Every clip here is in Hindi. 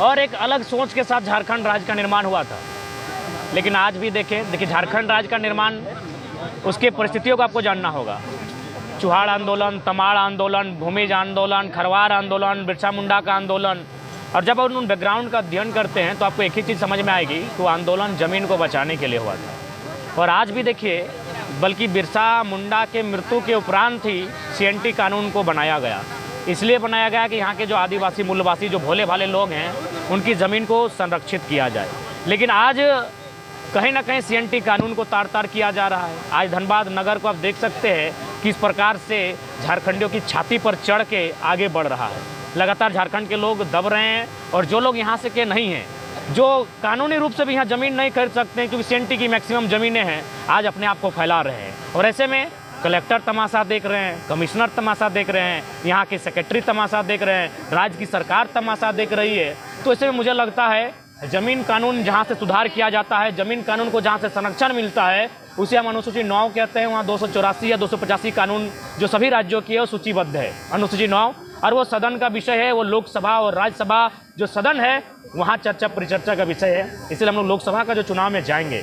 और एक अलग सोच के साथ झारखंड राज्य का निर्माण हुआ था। लेकिन आज भी देखिए झारखंड राज्य का निर्माण, उसके परिस्थितियों को आपको जानना होगा। चुहाड़ आंदोलन, तमाड़ आंदोलन, भूमिज आंदोलन, खरवार आंदोलन, बिरसा मुंडा का आंदोलन। और जब आप उन बैकग्राउंड का अध्ययन करते हैं तो आपको एक ही चीज़ समझ में आएगी कि वो आंदोलन ज़मीन को बचाने के लिए हुआ था। और आज भी देखिए, बल्कि बिरसा मुंडा के मृत्यु के उपरांत ही CNT कानून को बनाया गया। इसलिए बनाया गया कि यहाँ के जो आदिवासी मूलवासी, जो भोले भाले लोग हैं, उनकी ज़मीन को संरक्षित किया जाए। लेकिन आज कहीं ना कहीं CNT कानून को तार तार किया जा रहा है। आज धनबाद नगर को आप देख सकते हैं किस प्रकार से झारखंडियों की छाती पर चढ़ के आगे बढ़ रहा है। लगातार झारखंड के लोग दब रहे हैं, और जो लोग यहाँ से के नहीं हैं, जो कानूनी रूप से भी यहाँ ज़मीन नहीं खरीद सकते हैं क्योंकि CNT की मैक्सिमम ज़मीनें हैं, आज अपने आप को फैला रहे हैं। और ऐसे में कलेक्टर तमाशा देख रहे हैं, कमिश्नर तमाशा देख रहे हैं, यहाँ के सेक्रेटरी तमाशा देख रहे हैं, राज्य की सरकार तमाशा देख रही है। तो ऐसे में मुझे लगता है ज़मीन कानून जहाँ से सुधार किया जाता है, ज़मीन कानून को जहाँ से संरक्षण मिलता है, उसे हम अनुसूची 9 कहते हैं। वहाँ 284 या 285 कानून जो सभी राज्यों की है वो सूचीबद्ध है, अनुसूची 9। और वो सदन का विषय है, वो लोकसभा और राज्यसभा जो सदन है वहाँ चर्चा परिचर्चा का विषय है। इसलिए हम लोग लोकसभा का जो चुनाव में जाएंगे,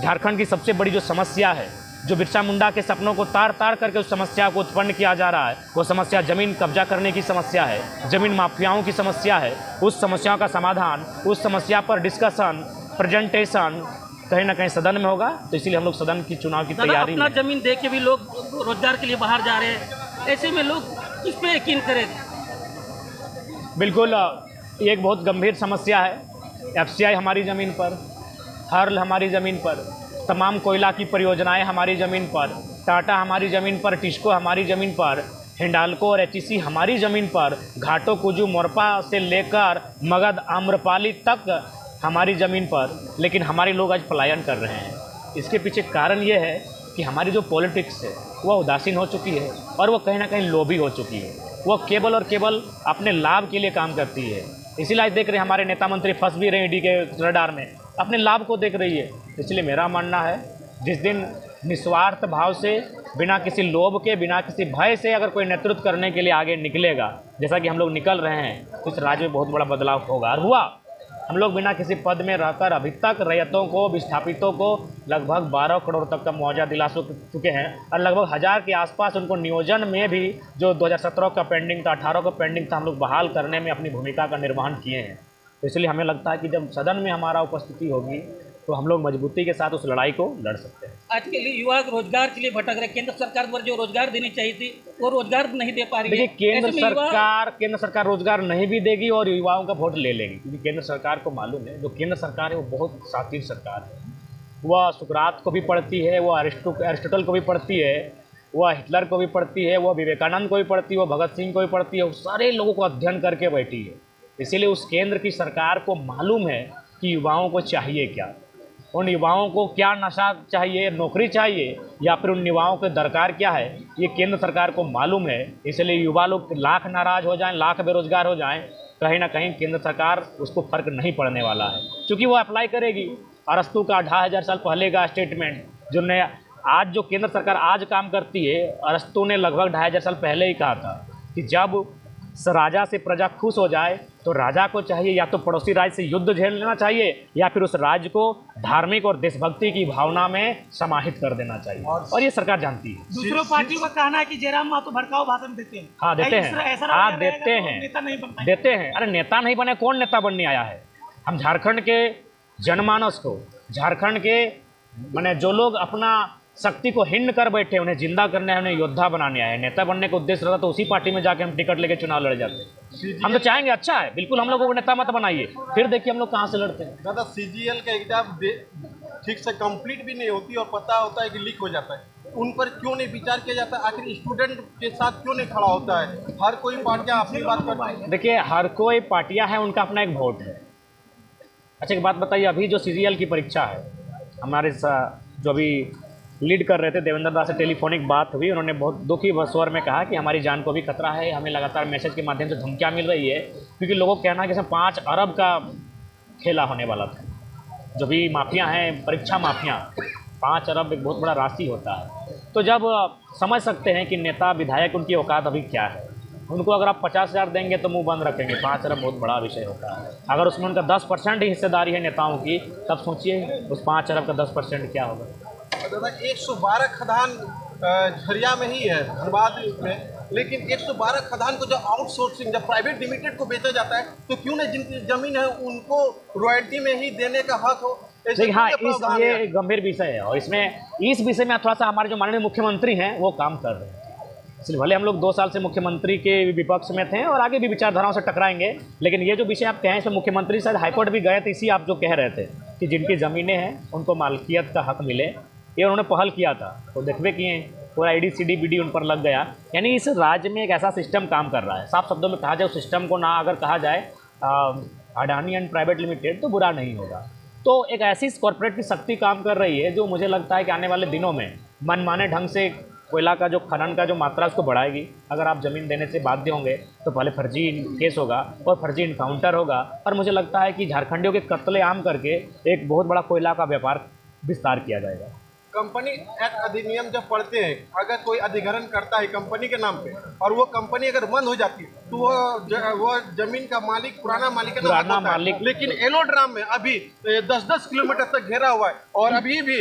झारखंड की सबसे बड़ी जो समस्या है, जो बिरसा मुंडा के सपनों को तार तार करके उस समस्या को उत्पन्न किया जा रहा है, वो समस्या ज़मीन कब्जा करने की समस्या है, ज़मीन माफियाओं की समस्या है। उस समस्याओं का समाधान, उस समस्या पर डिस्कशन, प्रेजेंटेशन कहीं ना कहीं सदन में होगा। तो इसीलिए हम लोग सदन की चुनाव की तैयारी अपना ज़मीन दे के भी लोग रोजगार के लिए बाहर जा रहे हैं, ऐसे में लोग किस पे यकीन करें? बिल्कुल, ये एक बहुत गंभीर समस्या है। FCI हमारी ज़मीन पर, हर्ल हमारी ज़मीन पर, तमाम कोयला की परियोजनाएं हमारी ज़मीन पर, टाटा हमारी ज़मीन पर, टिस्को हमारी ज़मीन पर, हिंडाल्को और HEC हमारी ज़मीन पर, घाटो कुजू मोरपा से लेकर मगध आम्रपाली तक हमारी ज़मीन पर। लेकिन हमारे लोग आज पलायन कर रहे हैं। इसके पीछे कारण ये है कि हमारी जो पॉलिटिक्स है वह उदासीन हो चुकी है, और वो कहीं ना कहीं लोभी हो चुकी है। वो केवल और केवल अपने लाभ के लिए काम करती है। इसीलिए आज देख रहे हैं हमारे नेता मंत्री फंस भी रहे हैं ईडी के रडार में, अपने लाभ को देख रही है। इसलिए मेरा मानना है, जिस दिन निस्वार्थ भाव से, बिना किसी लोभ के, बिना किसी भय से अगर कोई नेतृत्व करने के लिए आगे निकलेगा, जैसा कि हम लोग निकल रहे हैं, तो इस राज्य में बहुत बड़ा बदलाव होगा। और हुआ, हम लोग बिना किसी पद में रहकर अभी तक रैयतों को, विस्थापितों को लगभग 12 करोड़ तक का मुआवजा दिला चुके हैं, और लगभग 1000 के आसपास उनको नियोजन में भी, जो 2017 का पेंडिंग था, 18 का पेंडिंग था, हम लोग बहाल करने में अपनी भूमिका का निर्वहन किए हैं। तो इसलिए हमें लगता है कि जब सदन में हमारा उपस्थिति होगी तो हम लोग मजबूती के साथ उस लड़ाई को लड़ सकते हैं। आज के लिए युवा रोजगार के लिए भटक रहे, केंद्र सरकार पर जो रोजगार देनी चाहिए थी वो रोजगार नहीं दे पा रही है। देखिए, केंद्र सरकार रोजगार नहीं भी देगी और युवाओं का वोट ले लेगी, क्योंकि केंद्र सरकार को मालूम है जो केंद्र सरकार है वो बहुत शातिर सरकार है। वह सुकरात को भी पढ़ती है, वह अरिस्टोटल को भी पढ़ती है, वह हिटलर को भी पढ़ती है, वह विवेकानंद को भी पढ़ती है, वह भगत सिंह को भी पढ़ती है, वो सारे लोगों को अध्ययन करके बैठी है। इसीलिए उस केंद्र की सरकार को मालूम है कि युवाओं को चाहिए क्या, उन युवाओं को क्या नशा चाहिए, नौकरी चाहिए, या फिर उन युवाओं के दरकार क्या है, ये केंद्र सरकार को मालूम है। इसलिए युवा लोग लाख नाराज़ हो जाएं, लाख बेरोजगार हो जाएं, कहीं ना कहीं केंद्र सरकार उसको फर्क नहीं पड़ने वाला है, क्योंकि वो अप्लाई करेगी। अरस्तु का 25,000 साल पहले का स्टेटमेंट, जो नया आज जो केंद्र सरकार आज काम करती है, अरस्तु ने लगभग 2500 साल पहले ही कहा था कि जब राजा से प्रजा खुश हो जाए तो राजा को चाहिए या तो पड़ोसी राज्य से युद्ध झेल लेना चाहिए, या फिर उस राज्य को धार्मिक और देशभक्ति की भावना में समाहित कर देना चाहिए। और ये सरकार जानती है। दूसरों पार्टियों का कहना है कि जयराम महतो भड़काऊ भाषण देते हैं। हाँ, देते हैं। हाँ, देते हैं, देते हैं। अरे नेता नहीं बने, कौन नेता बनने आया है? हम झारखंड के जनमानस को, झारखंड के माने जो लोग अपना शक्ति को हिंड कर बैठे, उन्हें जिंदा करने हैं, उन्हें योद्धा बनाने आए हैं। नेता बनने का उद्देश्य रहता तो उसी पार्टी में जाके हम टिकट लेके चुनाव लड़ जाते। हम तो चाहेंगे, अच्छा है, बिल्कुल हम लोगों को नेता मत बनाइए, फिर देखिए हम लोग कहाँ से लड़ते हैं। दादा, CGL का एग्जाम ठीक से कंप्लीट भी नहीं होती और पता होता है कि लीक हो जाता है, उन पर क्यों नहीं विचार किया जाता? आखिर स्टूडेंट के साथ क्यों नहीं खड़ा होता है? हर कोई पार्टियां अपनी बात करती है। देखिए, हर कोई पार्टियां हैं, उनका अपना एक वोट है। अच्छा, एक बात बताइए, अभी जो CGL की परीक्षा है, हमारे जो अभी लीड कर रहे थे देवेंद्र दास से टेलीफोनिक बात हुई, उन्होंने बहुत दुखी स्वर में कहा कि हमारी जान को भी खतरा है, हमें लगातार मैसेज के माध्यम से धमकियाँ मिल रही है, क्योंकि लोगों को कहना है कि इसमें 5 अरब का खेला होने वाला था। जो भी माफिया हैं, परीक्षा माफिया, 5 अरब एक बहुत बड़ा राशि होता है। तो जब समझ सकते हैं कि नेता विधायक उनकी औकात अभी क्या है, उनको अगर आप 50,000 देंगे तो मुंह बंद रखेंगे। 5 अरब बहुत बड़ा विषय होता है। अगर उसमें उनका 10% ही हिस्सेदारी है नेताओं की, तब सोचिए उस 5 अरब का 10% क्या होगा। दादा 112 खदान झरिया में ही है, धनबाद में, लेकिन 112 खदान को जब आउटसोर्सिंग, जब प्राइवेट लिमिटेड को बेचा जाता है तो क्यों नहीं जिनकी जमीन है उनको रॉयल्टी में ही देने का हक हो। देखिए हाँ, ये एक गंभीर विषय है और इस विषय में थोड़ा सा हमारे जो माननीय मुख्यमंत्री हैं वो काम कर रहे हैं। इसलिए भले हम लोग 2 साल से मुख्यमंत्री के विपक्ष में थे और आगे भी विचारधाराओं से टकराएंगे, लेकिन ये जो विषय आप कहें इसमें मुख्यमंत्री शायद हाईकोर्ट भी गए थे, इसी आप जो कह रहे थे कि जिनकी ज़मीनें हैं उनको मालकियत का हक मिले, ये उन्होंने पहल किया था। तो देखते किए पूरा AD/CD/BD उन पर लग गया। यानी इस राज्य में एक ऐसा सिस्टम काम कर रहा है। साफ शब्दों में कहा जाए उस सिस्टम को ना अगर कहा जाए अडानी एंड प्राइवेट लिमिटेड तो बुरा नहीं होगा। तो एक ऐसी कॉरपोरेट की शक्ति काम कर रही है जो मुझे लगता है कि आने वाले दिनों में मनमाने ढंग से कोयला का जो खनन का जो मात्रा उसको बढ़ाएगी। अगर आप ज़मीन देने से बाध्य होंगे तो पहले फर्जी केस होगा और फर्जी इनकाउंटर होगा, और मुझे लगता है कि झारखंडियों के कत्लेआम करके एक बहुत बड़ा कोयला का व्यापार विस्तार किया जाएगा। कंपनी एक्ट अधिनियम जब पढ़ते हैं, अगर कोई अधिग्रहण करता है कंपनी के नाम पे और वो कंपनी अगर बंद हो जाती है तो वो जमीन का मालिक पुराना मालिक, लेकिन एलोड्राम में अभी 10-10 किलोमीटर तक घेरा हुआ है और अभी भी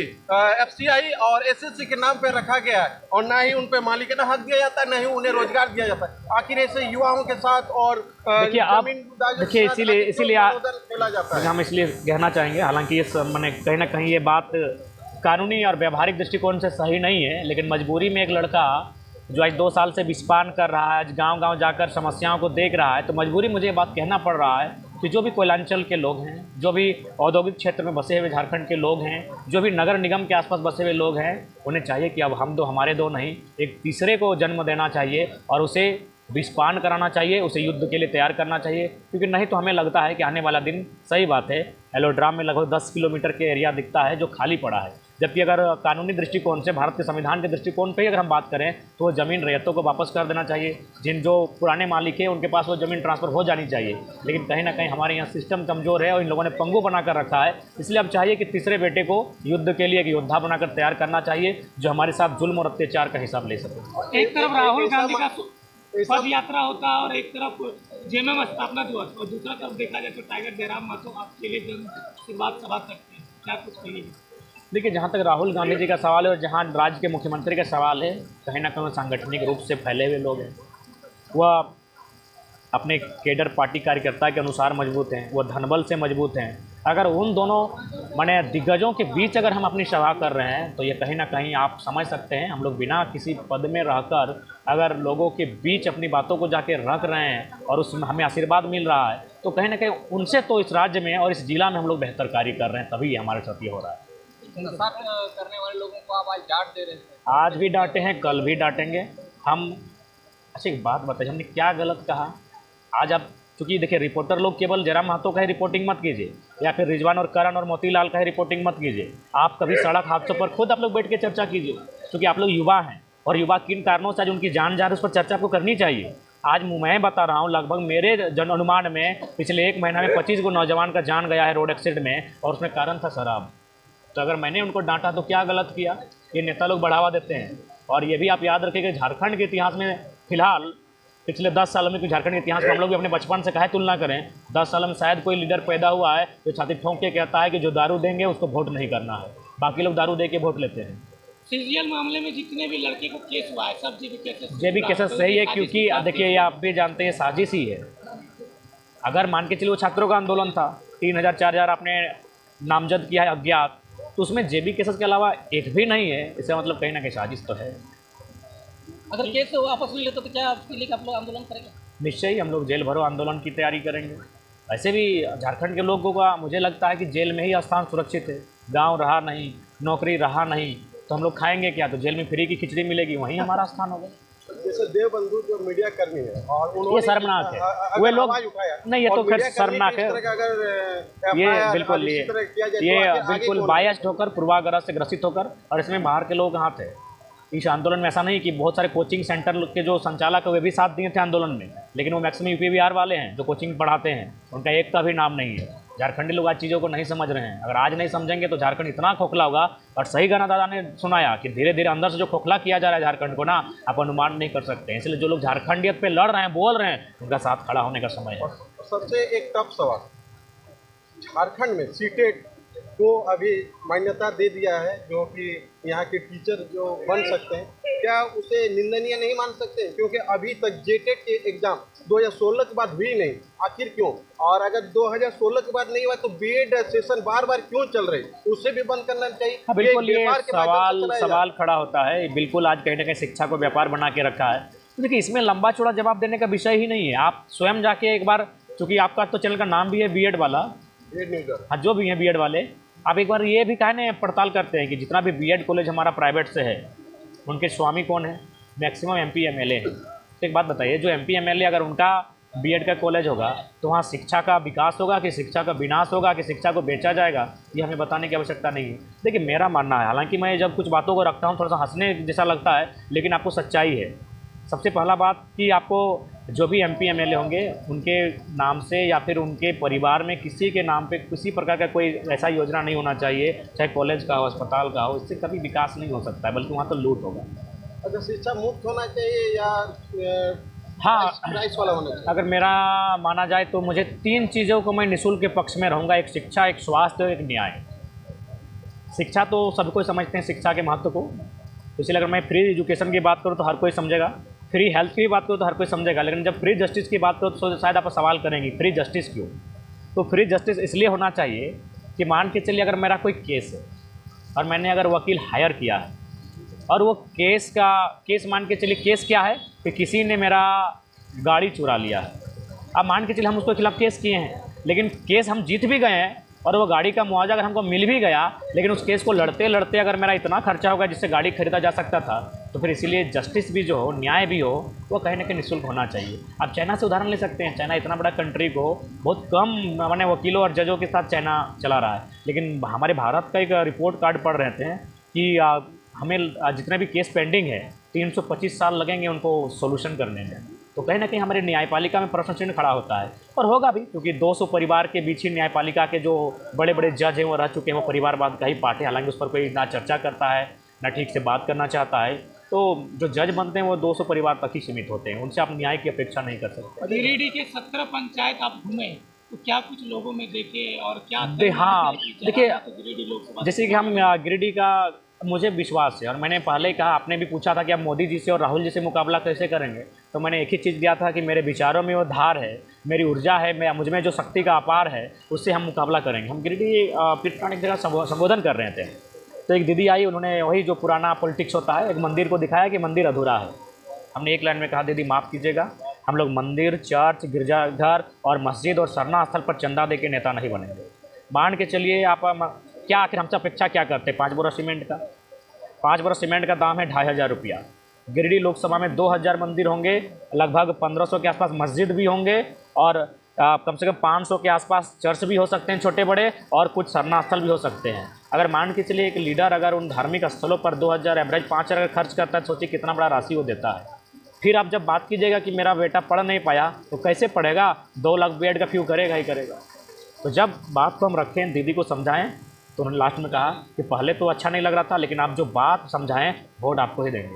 FCI और SSC के नाम पे रखा गया है और ना ही उन पे मालिकाना हक दिया जाता है, ना ही उन्हें रोजगार दिया जाता है। आखिर ऐसे युवाओं के साथ और देखिए इसीलिए खेला जाता है। हम इसलिए कहना चाहेंगे, हालांकि ये मैंने कहीं ना कहीं ये बात कानूनी और व्यवहारिक दृष्टिकोण से सही नहीं है, लेकिन मजबूरी में एक लड़का जो आज 2 साल से विस्पान कर रहा है, आज गांव-गांव जाकर समस्याओं को देख रहा है, तो मजबूरी मुझे ये बात कहना पड़ रहा है कि जो भी कोयलांचल के लोग हैं, जो भी औद्योगिक क्षेत्र में बसे हुए झारखंड के लोग हैं, जो भी नगर निगम के आसपास बसे हुए लोग हैं, उन्हें चाहिए कि अब हम दो हमारे दो नहीं, एक तीसरे को जन्म देना चाहिए और उसे विस्पान कराना चाहिए, उसे युद्ध के लिए तैयार करना चाहिए। क्योंकि नहीं तो हमें लगता है कि आने वाला दिन, सही बात है, एलोड्राम में लगभग 10 किलोमीटर के एरिया दिखता है जो खाली पड़ा है, जबकि अगर कानूनी दृष्टिकोण से, भारत के संविधान के दृष्टिकोण पे अगर हम बात करें तो वो ज़मीन रैयतों को वापस कर देना चाहिए। जो पुराने मालिक हैं उनके पास वो ज़मीन ट्रांसफ़र हो जानी चाहिए। लेकिन कहीं ना कहीं हमारे यहाँ सिस्टम कमज़ोर है और इन लोगों ने पंगु बना कर रखा है। इसलिए अब चाहिए कि तीसरे बेटे को युद्ध के लिए एक योद्धा बनाकर तैयार करना चाहिए जो हमारे साथ जुल्म और अत्याचार का हिसाब ले सके। एक तरफ राहुल गांधी का पद यात्रा होता है और एक तरफ जेएमएम स्थापना दिवस, और दूसरा तरफ देखा जाए तो टाइगर जयराम महतो आपके लिए जन शुरुआत सभा करते हैं, क्या कुछ कहिएगा? देखिए, जहाँ तक राहुल गांधी जी का सवाल है और जहाँ राज्य के मुख्यमंत्री का सवाल है, कहीं ना कहीं सांगठनिक रूप से फैले हुए लोग हैं। वह अपने केडर पार्टी कार्यकर्ता के अनुसार मजबूत हैं, वह धनबल से मजबूत हैं। अगर उन दोनों माने दिग्गजों के बीच अगर हम अपनी सभा कर रहे हैं तो ये कहीं ना कहीं आप समझ सकते हैं, हम लोग बिना किसी पद में रहकर अगर लोगों के बीच अपनी बातों को जाके रख रहे हैं और उसमें हमें आशीर्वाद मिल रहा है, तो कहीं ना कहीं उनसे तो इस राज्य में और इस जिला में हम लोग बेहतर कार्य कर रहे हैं, तभी ये हमारे साथ ये हो रहा है। करने वाले लोगों को आप आज डांट दे रहे थे, आज भी डांटे हैं, कल भी डांटेंगे हम। अच्छा, एक बात बताइए, हमने क्या गलत कहा? आज आप चूँकि देखिए, रिपोर्टर लोग केवल जयराम महतो का ही रिपोर्टिंग मत कीजिए या फिर रिजवान और करण और मोतीलाल का ही रिपोर्टिंग मत कीजिए। आप कभी सड़क हादसों पर खुद आप लोग बैठ के चर्चा कीजिए, क्योंकि आप लोग युवा हैं और युवा किन कारणों से आज उनकी जान जा रही है उस पर चर्चा आपको करनी चाहिए। आज मैं बता रहा हूँ, लगभग मेरे जन अनुमान में पिछले 1 महीना में 25 को नौजवान का जान गया है रोड एक्सीडेंट में, और उसमें कारण था शराब। तो अगर मैंने उनको डांटा तो क्या गलत किया? ये नेता लोग बढ़ावा देते हैं। और ये भी आप याद रखिए कि झारखंड के इतिहास में फिलहाल पिछले 10 सालों में, झारखंड के इतिहास में हम लोग भी अपने बचपन से कहे तुलना करें, 10 सालों में शायद कोई लीडर पैदा हुआ है जो छाती ठोंक के कहता है कि जो दारू देंगे उसको वोट नहीं करना है, बाकी लोग दारू दे के वोट लेते हैं। सीजीएल मामले में जितने भी लड़के को केस हुआ है सब जेबी केसेस सही है, क्योंकि देखिए ये आप भी जानते हैं साजिश ही है। अगर मान के चलिए वो छात्रों का आंदोलन था, 3000-4000 आपने नामजद किया है अज्ञात, तो उसमें जेबी केसेस के अलावा एक भी नहीं है, इसका मतलब कहीं ना कहीं साजिश तो है। अगर केस वापस नहीं लेते तो क्या आपके लिए आप लोग आंदोलन करेंगे? निश्चय ही हम लोग जेल भरो आंदोलन की तैयारी करेंगे। वैसे भी झारखंड के लोगों का मुझे लगता है कि जेल में ही स्थान सुरक्षित है। गांव रहा नहीं, नौकरी रहा नहीं, तो हम लोग खाएंगे क्या? तो जेल में फ्री की खिचड़ी मिलेगी, वहीं हमारा स्थान होगा। जैसे देवबंधु जो मीडिया कर्मी है और उन्होंने ये शर्मनाक है, वे लोग नहीं, ये तो खैर शर्मनाक है। ये बिल्कुल ये बिल्कुल बायस्ड होकर, पूर्वाग्रह से ग्रसित होकर, और इसमें बाहर के लोग हाथ है इस आंदोलन में। ऐसा नहीं कि बहुत सारे कोचिंग सेंटर के जो संचालक है वे भी साथ दिए थे आंदोलन में, लेकिन वो मैक्सिमम यूपी बिहार वाले हैं जो कोचिंग पढ़ाते हैं, उनका एक का भी नाम नहीं है। झारखंडी लोग आज चीज़ों को नहीं समझ रहे हैं। अगर आज नहीं समझेंगे तो झारखंड इतना खोखला होगा। और सही गाना दादा ने सुनाया कि धीरे धीरे अंदर से जो खोखला किया जा रहा है झारखंड को ना, आप अनुमान नहीं कर सकते हैं। इसलिए जो लोग झारखंडियत पे लड़ रहे हैं, बोल रहे हैं, उनका साथ खड़ा होने का समय है। सबसे एक टफ सवाल, झारखंड में सीटेट को अभी मान्यता दे दिया है, जो कि यहाँ के टीचर जो बन सकते हैं, क्या उसे निंदनीय नहीं मान सकते? क्योंकि अभी तक जेटेट के एग्जाम 2016 के बाद हुई नहीं, आखिर क्यों? और अगर 2016 के बाद नहीं हुआ तो बीएड सेशन बार बार क्यों चल रही, उसे भी बंद करना चाहिए। हाँ, बिल्कुल ये सवाल खड़ा होता है। बिल्कुल आज कहीं ना कहीं शिक्षा को व्यापार बना के रखा है। तो देखिए, इसमें लंबा चौड़ा जवाब देने का विषय ही नहीं है। आप स्वयं जाके एक बार, चूँकि आपका तो चैनल का नाम भी है बीएड वाला, हाँ, जो भी हैं बीएड वाले, आप एक बार ये भी कहने पड़ताल करते हैं कि जितना भी बीएड कॉलेज हमारा प्राइवेट से है, उनके स्वामी कौन है? मैक्सिमम एमपी एमएलए हैं। तो एक बात बताइए, जो एमपी एमएलए अगर उनका बीएड का कॉलेज होगा तो वहाँ शिक्षा का विकास होगा कि शिक्षा का विनाश होगा कि शिक्षा को बेचा जाएगा, ये हमें बताने की आवश्यकता नहीं है। देखिए, मेरा मानना है, हालांकि मैं जब कुछ बातों को रखता हूँ थोड़ा सा हंसने जैसा लगता है, लेकिन आपको सच्चाई है। सबसे पहला बात कि आपको जो भी एमपी एमएलए होंगे उनके नाम से या फिर उनके परिवार में किसी के नाम पे किसी प्रकार का कोई ऐसा योजना नहीं होना चाहिए, चाहे कॉलेज का हो, अस्पताल का हो। इससे कभी विकास नहीं हो सकता है, बल्कि वहाँ तो लूट होगा। अगर शिक्षा मुफ्त होना चाहिए या हाँ, प्राइस वाला होना चाहिए? अगर मेरा माना जाए तो मुझे 3 चीज़ों को मैं निःशुल्क के पक्ष में रहूँगा। एक शिक्षा, एक स्वास्थ्य और एक न्याय। शिक्षा तो सब कोई समझते हैं शिक्षा के महत्व को, इसलिए अगर मैं फ्री एजुकेशन की बात करूँ तो हर कोई समझेगा, फ्री हेल्थ की बात करो तो हर कोई समझेगा। लेकिन जब फ्री जस्टिस की बात करो तो शायद आप सवाल करेंगे फ्री जस्टिस क्यों? तो फ्री जस्टिस इसलिए होना चाहिए कि मान के चलिए अगर मेरा कोई केस है और मैंने अगर वकील हायर किया है और वो केस मान के चलिए, केस क्या है कि किसी ने मेरा गाड़ी चुरा लिया है। अब मान के चलिए हम उसके खिलाफ केस किए हैं, लेकिन केस हम जीत भी गए हैं और वो गाड़ी का मुआवजा अगर हमको मिल भी गया, लेकिन उस केस को लड़ते लड़ते अगर मेरा इतना खर्चा होगा जिससे गाड़ी खरीदा जा सकता था, तो फिर इसीलिए जस्टिस भी जो हो, न्याय भी हो, वो कहीं ना कहीं निःशुल्क होना चाहिए। आप चाइना से उदाहरण ले सकते हैं। चाइना इतना बड़ा कंट्री को बहुत कम मैंने वकीलों और जजों के साथ चाइना चला रहा है, लेकिन हमारे भारत का एक रिपोर्ट कार्ड पढ़ रहे थे कि हमें जितने भी केस पेंडिंग है 325 साल लगेंगे उनको सोल्यूशन करने में। तो कहीं ना कहीं हमारी न्यायपालिका में प्रश्न चिन्ह खड़ा होता है, और होगा भी, क्योंकि 200 परिवार के बीच ही न्यायपालिका के जो बड़े बड़े जज हैं वो रह चुके हैं, वो परिवारवाद का ही पार्ट है। हालांकि उस पर कोई ना चर्चा करता है ना ठीक से बात करना चाहता है। तो जो जज बनते हैं वो 200 परिवार तक ही सीमित होते हैं, उनसे आप न्याय की अपेक्षा नहीं कर सकते। गिरिडीह के 17 पंचायत आप घूमे तो क्या कुछ लोगों में देखे और क्या? हाँ, देखिए, गिरिडीह लोकसभा जैसे कि हम गिरिडीह का मुझे विश्वास है, और मैंने पहले ही कहा, आपने भी पूछा था कि आप मोदी जी से और राहुल जी से मुकाबला कैसे करेंगे, तो मैंने एक ही चीज़ दिया था कि मेरे विचारों में वो धार है, मेरी ऊर्जा है, मुझ में जो शक्ति का अपार है, उससे हम मुकाबला करेंगे। हम गिरिडीह पीटकांड एक जगह संबोधन कर रहे थे, तो एक दीदी आई, उन्होंने वही जो पुराना पॉलिटिक्स होता है, एक मंदिर को दिखाया कि मंदिर अधूरा है। हमने एक लाइन में कहा, दीदी माफ़ कीजिएगा, हम लोग मंदिर, चर्च, गिरजाघर और मस्जिद और सरना स्थल पर चंदा दे के नेता नहीं बनेंगे। मान के चलिए आप क्या आखिर हमसे अपेक्षा क्या करते हैं? 5 बोरा सीमेंट का, 5 बोरा सीमेंट का दाम है 2500 रुपया। गिरिडीह लोकसभा में 2000 मंदिर होंगे, लगभग 1500 के आसपास मस्जिद भी होंगे, और कम से कम 500 के आसपास चर्च भी हो सकते हैं छोटे बड़े, और कुछ सरना स्थल भी हो सकते हैं। अगर मान के चलिए एक लीडर अगर उन धार्मिक स्थलों पर 2000 एवरेज 5000 अगर खर्च करता है, सोचिए कितना बड़ा राशि वो देता है। फिर आप जब बात कीजिएगा कि मेरा बेटा पढ़ नहीं पाया, तो कैसे पढ़ेगा? 2 लाख बेड का फ्यू करेगा ही करेगा। तो जब बात को हम रखें, दीदी को समझाएं, तो उन्होंने लास्ट में कहा कि पहले तो अच्छा नहीं लग रहा था, लेकिन आप जो बात समझाएं वोट आपको ही देंगे।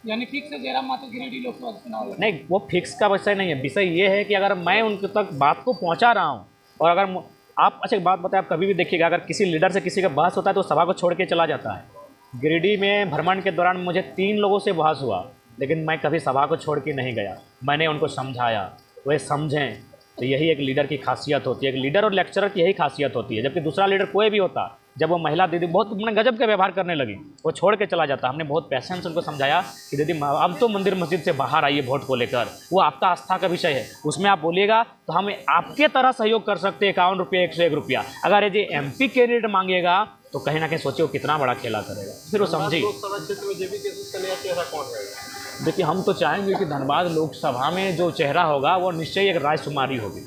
यानी फिक्स है जयराम मातो गिरिडीह लोकसभा चुनाव लड़ेंगे? नहीं, वो फिक्स का विषय नहीं है। विषय ये है कि अगर मैं उनके तक बात को पहुंचा रहा हूं, और अगर आप अच्छा एक बात बताएं, आप कभी भी देखिएगा, अगर किसी लीडर से किसी का बहस होता है तो सभा को छोड़ के चला जाता है। गिरिडीह में भ्रमण के दौरान मुझे 3 लोगों से बहस हुआ, लेकिन मैं कभी सभा को छोड़ के नहीं गया। मैंने उनको समझाया, वे समझें। तो यही एक लीडर की खासियत होती है, एक लीडर और लेक्चरर की यही खासियत होती है। जबकि दूसरा लीडर कोई भी होता, जब वो महिला दीदी बहुत गजब के व्यवहार करने लगी, वो छोड़ के चला जाता। हमने बहुत पैसेंस उनको समझाया कि दीदी अब तो मंदिर मस्जिद से बाहर आइए वोट को लेकर, वो आपका आस्था का विषय है, उसमें आप बोलिएगा तो हम आपके तरह सहयोग कर सकते हैं। 51 रुपये, 101 रुपया। अगर ये MP कैंडिडेट मांगेगा तो कहीं ना कहीं सोचिए वो कितना बड़ा खेला करेगा, फिर वो समझिए। लोकसभा क्षेत्र में JP केसेस का नया चेहरा कौन रहेगा? देखिए, हम तो चाहेंगे कि धनबाद लोकसभा में जो चेहरा होगा वो निश्चय एक रायशुमारी होगी।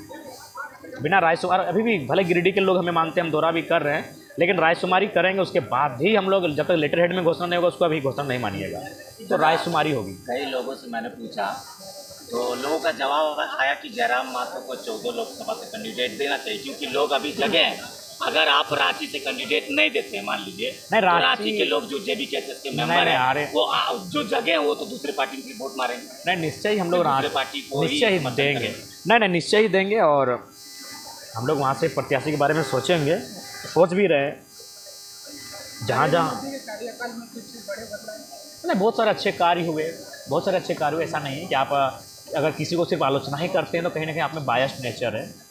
बिना रायशुमार, अभी भी भले गिरिडीह के लोग हमें मानते हैं, हम दौरा भी कर रहे हैं, लेकिन रायशुमारी करेंगे, उसके बाद ही हम लोग, जब तक लेटर हेड में घोषणा नहीं होगा उसको अभी घोषणा नहीं मानिएगा, तो रायशुमारी होगी। कई लोगों से मैंने पूछा तो लोगों का जवाब आया कि जयराम माथुर को 14 लोकसभा से कैंडिडेट देना चाहिए, क्योंकि लोग अभी जगे हैं। अगर आप रांची से कैंडिडेट नहीं देते, मान लीजिए, नहीं, तो रांची के लोग जो JBKSS के मेंबर हैं वो जो जगह हैं वो तो दूसरे पार्टी की वोट मारेंगे। नहीं, निश्चय ही हम लोग दूसरे पार्टी को निश्चय ही मतदान देंगे। करेंगे। नहीं, निश्चय ही देंगे। और हम लोग वहाँ से प्रत्याशी के बारे में सोचेंगे, सोच भी रहे हैं। जहाँ नहीं, बहुत सारे अच्छे कार्य हुए, बहुत सारे अच्छे कार्य हुए। ऐसा नहीं है कि आप अगर किसी को सिर्फ आलोचना ही करते हैं तो कहीं ना कहीं आप में बायस्ड नेचर है।